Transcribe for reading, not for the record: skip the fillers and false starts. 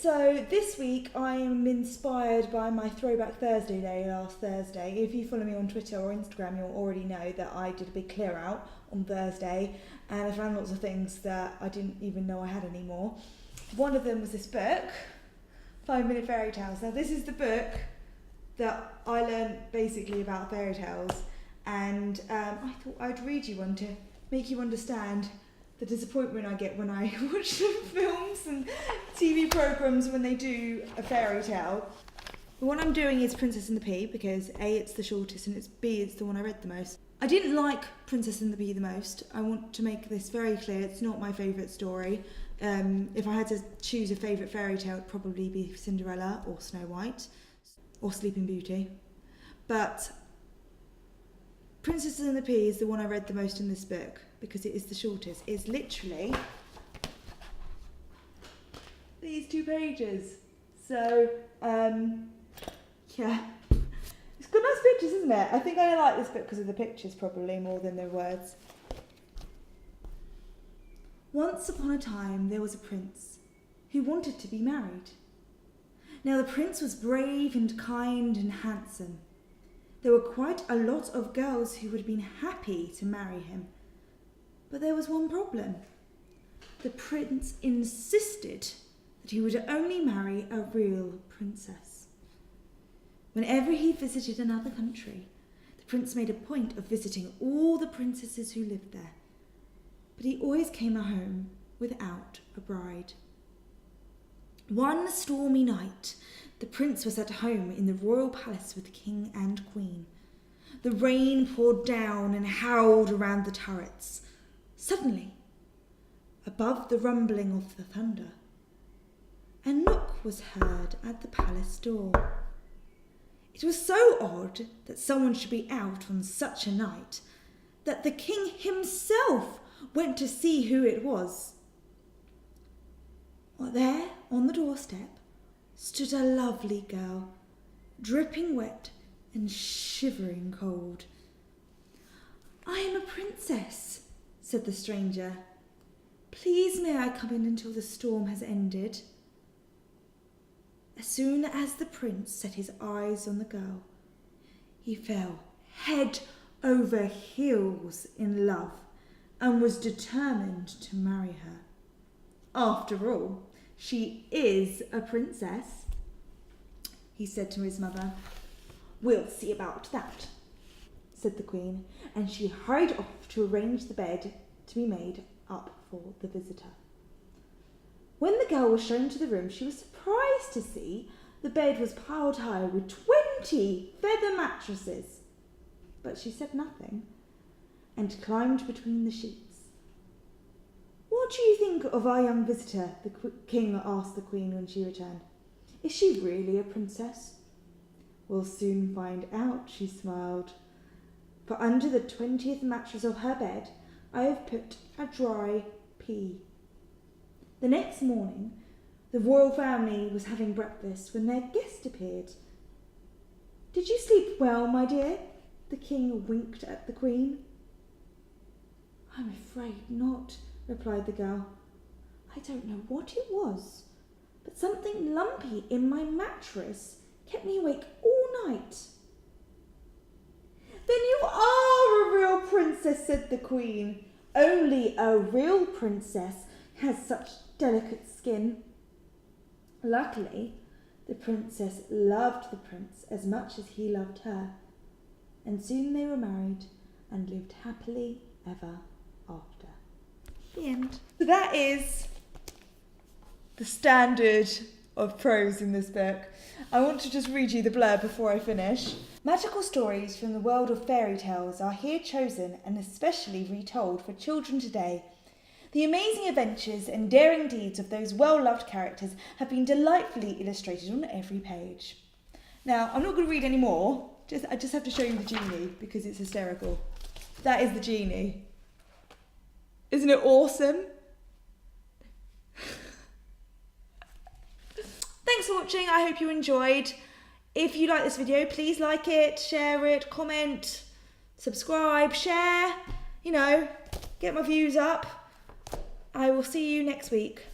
So this week I am inspired by my Throwback Thursday day last Thursday. If you follow me on Twitter or Instagram, you'll already know that I did a big clear out on Thursday and I found lots of things that I didn't even know I had anymore. One of them was this book, 5 Minute Fairy Tales. Now this is the book that I learned basically about fairy tales, and I thought I'd read you one to make you understand the disappointment I get when I watch the films and TV programmes when they do a fairy tale. The one I'm doing is Princess and the Pea because A, it's the shortest, and B, it's the one I read the most. I didn't like Princess and the Pea the most. I want to make this very clear, it's not my favourite story. If I had to choose a favourite fairy tale, it'd probably be Cinderella or Snow White or Sleeping Beauty. But Princess and the Pea is the one I read the most in this book because it is the shortest. It's literally these 2 pages. So, yeah. It's got nice pictures, isn't it? I think I like this book because of the pictures probably more than the words. Once upon a time there was a prince who wanted to be married. Now the prince was brave and kind and handsome. There were quite a lot of girls who would have been happy to marry him. But there was one problem. The prince insisted that he would only marry a real princess. Whenever he visited another country, the prince made a point of visiting all the princesses who lived there. But he always came home without a bride. One stormy night, the prince was at home in the royal palace with the king and queen. The rain poured down and howled around the turrets. Suddenly, above the rumbling of the thunder, a knock was heard at the palace door. It was so odd that someone should be out on such a night that the king himself went to see who it was. Well, there, on the doorstep, stood a lovely girl, dripping wet and shivering cold. "I am a princess," said the stranger. "Please may I come in until the storm has ended?" As soon as the prince set his eyes on the girl, he fell head over heels in love and was determined to marry her. After all, she is a princess, he said to his mother. "We'll see about that," said the queen, and she hurried off to arrange the bed to be made up for the visitor. When the girl was shown to the room, she was surprised to see the bed was piled high with 20 feather mattresses. But she said nothing and climbed between the sheets. "What do you think of our young visitor?" the king asked the queen when she returned. "Is she really a princess?" "We'll soon find out," she smiled. "For under the 20th mattress of her bed, I have put a dry pea." The next morning, the royal family was having breakfast when their guest appeared. "Did you sleep well, my dear?" The king winked at the queen. "I'm afraid not," replied the girl. "I don't know what it was, but something lumpy in my mattress kept me awake all night." "Then you are a real princess," said the queen. "Only a real princess has such delicate skin." Luckily, the princess loved the prince as much as he loved her, and soon they were married and lived happily ever after. The end. So that is the standard of prose in this book. I want to just read you the blurb before I finish. "Magical stories from the world of fairy tales are here chosen and especially retold for children today. The amazing adventures and daring deeds of those well-loved characters have been delightfully illustrated on every page." Now, I'm not going to read any more. I just have to show you the genie because it's hysterical. That is the genie. Isn't it awesome? Thanks for watching. I hope you enjoyed. If you like this video, please like it, share it, comment, subscribe, share, get my views up. I will see you next week.